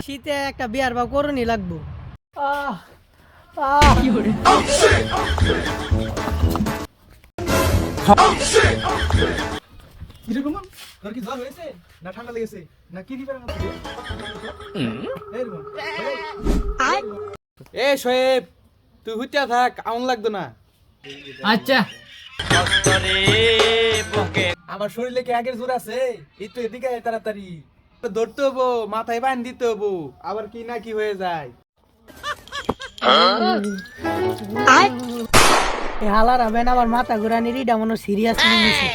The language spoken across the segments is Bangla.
শীতে একটা বিয়ার বা করণই লাগবো। এ শোয়েব, তুই হুইটা থাক, আউন লাগতো না। আচ্ছা আমার শরীরে কি আগের জোর আছে? এই তো এদিকে আয় তাড়াতাড়ি। ধরতে হবো, মাথায় বান দিতে হবো, আবার কি না কি হয়ে যায়। হালার হবেন আমার মাথা ঘুরানির ইডা মনে সিরিয়াস নিয়েছে।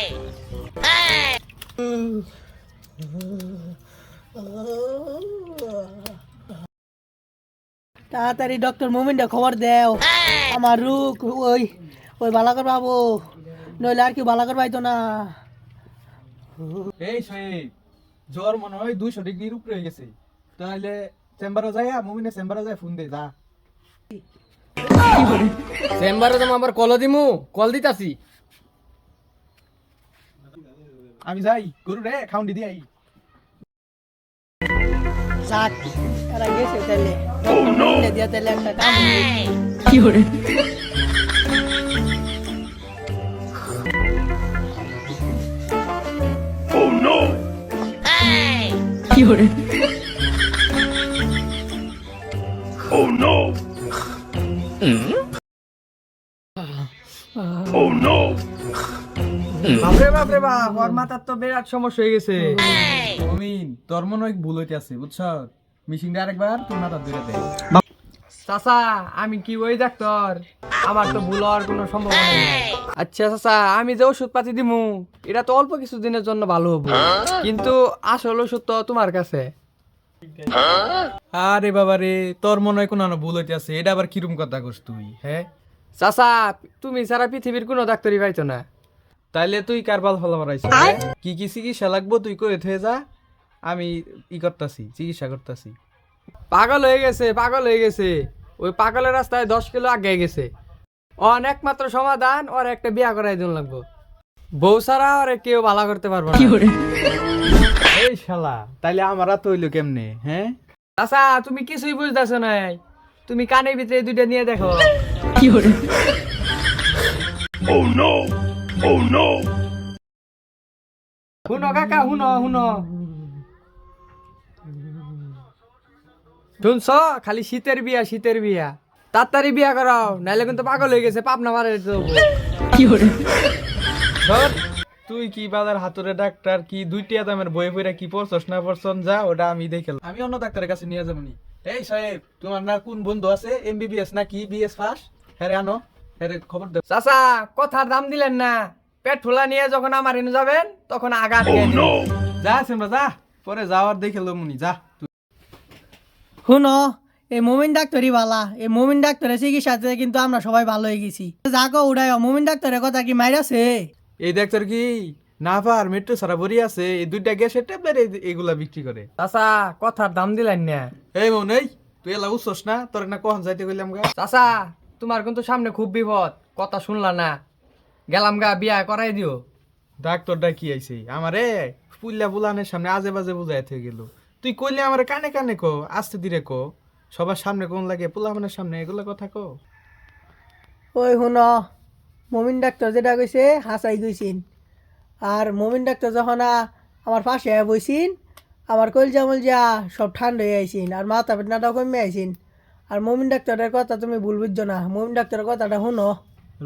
তাড়াতাড়ি ডক্টর মোমিনটা খবর দেও, আমার রোগ ওই ওই বালাকর বাবু, নইলে আর কি বালাকর পাইতো না। এই শোয়েব, জ্বর মনে হয় 200 ডিগ্রির উপরে হয়ে গেছে। তাহলে চেম্বারে যাই, মুমিনের চেম্বারে যাই, ফোন দে যা। চেম্বারে তো আবার কল দিমু, কল দিতাছি। আমি যাই, গরু রে খাউন দিদি আই। যাক এরা গেছে তাহলে দিয়া তাহলে একটা কাম বাপরে বাপরে বাপ, ওর মাথার তো বিরাট সমস্যা হয়ে গেছে। মুমিন, তোর মনে হয় ভুল হইতেছে, বুঝছ? মিশিংটা আরেকবার তোর মাথা ধরে দে। চাচা, আমি কি ওই ডাক্তার? আমার তো ভুল হওয়ার কোনো সম্ভাবনা নেই। আচ্ছা চাচা, আমি যে ওষুধ পাতি দিমু এটা তো অল্প কিছু দিনের জন্য ভালো হবো, কিন্তু আসল ওষুধ তো তোমার কাছে। আরে বাবা রে, তোর মনে হয় কোনো ভুল হইতেছে, এটা আবার কিরম কথা কস তুই? হ্যাঁ চাচা, তুমি সারা পৃথিবীর কোনো ডাক্তারই পাইতো না। তাইলে তুই কারবাল ফল বাড়াইছ? কি কি চিকিৎসা লাগবো তুই কই থয়ে যা, আমি করতাছি, চিকিৎসা করতাছি। পাগল হয়ে গেছে, পাগল হয়ে গেছে। ওই পাগলের রাস্তায় 10 কিলো আগে গেছে। ওর একমাত্র সমাধান, ওর একটা বিয়া করাই দিন লাগবো। বউ ছাড়া ওরে কেউ ভালো করতে পারবো না। এই শালা, তাইলে আমার তো হইলো কেমনে? হ্যাঁ চাচা, তুমি কিছুই বুঝতেছো নাই। তুমি কানের ভিতরে দুইটা নিয়ে দেখো। শুনো কাকা, শুনো শুনো, শুনছ? খালি শীতের বিয়া, শীতের বিয়া। তাড়াতাড়ি বিয়া করাও, নাইলে কিন্তু পাগল হয়ে গেছে, পাপ না মারে দেবো। ধর, তুই কি বাজার হাতুরে ডাক্তার, কি দুইটা দামের বই পড়া কি পড়ছস না পড়ছন, যা ওটা আমি দেখে আমি অন্য ডাক্তারের কাছে নিয়ে যাবো নি। এই সাহেব, তোমার না কোন বন্ধু আছে এমবিবিএস না কি বিএস পাস? হ্যাঁ আনো, হ্যাঁ খবর দেব। চাচা, কথার দাম দিলেন না। পেট ঠোলা নিয়ে যখন আমার এনে যাবেন তখন আঘাত খেয়ে দিবেন। যা সিমরা যা, পরে যাওয়ার দেখে লো মুনি, যা তুই। শুনো, এই মোমিন ডাক্তারই ভালা। এই মোমিন ডাক্তারের চিকিৎসাতে কিন্তু আমরা সবাই ভালো হয়ে গেছি। যাকো উড়াই, মোমিন ডাক্তারের কথা কি মাইরাছে? এই ডাক্তার কি না পার মেট্রো সারা ভরি আছে, এই দুইটা গ্যাসের ট্যাবলেট এগুলা বিক্রি করে। চাচা, কথার দাম দিলেন না। এই মন, এই তুই এলা উঠছস না, তোর না কখন যাইতে কইলাম গা। চাচা, তোমার কিন্তু সামনে খুব বিপদ, কথা শুনলা না। গেলাম গা, বিয়া করাই দিও। ডাক্তারটা কি আইছে আমারে পুল্লা বুলানের সামনে আজে বাজে বুঝাই থেকে গেল। তুই কইলে আমারে কানে কানে কো, আস্তে ধীরে কো, সবার সামনে কোন লাগে, পুলামানের সামনে এগুলো কথা কো। ওই শুন, মোমিন ডাক্তার যেটা কইছে হাসাই গইছিন। আর মোমিন ডাক্তার যখন আমার পাশে বইছিন, আমার কলজা মলজা সব ঠান্ডা হয়ে আইসিন, আর মাথা বেদনাটাও কমে আইসিন। আর মোমিন ডাক্তারের কথা তুমি ভুল বুঝছো না, মোমিন ডাক্তারের কথাটা শুনো।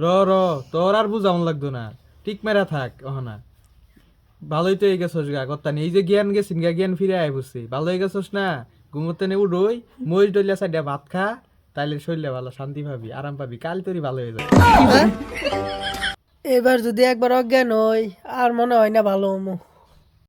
র তোর আর বুঝাউন লাগতো না, ঠিক মেরা থাক অহনা। ভালোই তো এই গেছস গা, কথা নেই যে জ্ঞান গেছিন গা, জ্ঞান ফিরে আয় বসছি, ভালো হয়ে গেছস না। ঘুমোতে নে উড়োই, মরিচ ডলিয়া সাইডে ভাত খা, তাইলে শরীরে ভালো শান্তি পাবি, আরাম পাবি, কাল তোরই ভালো হয়ে যাবে। এবার যদি একবার অজ্ঞান হই, আর মনে হয় না ভালো হমু।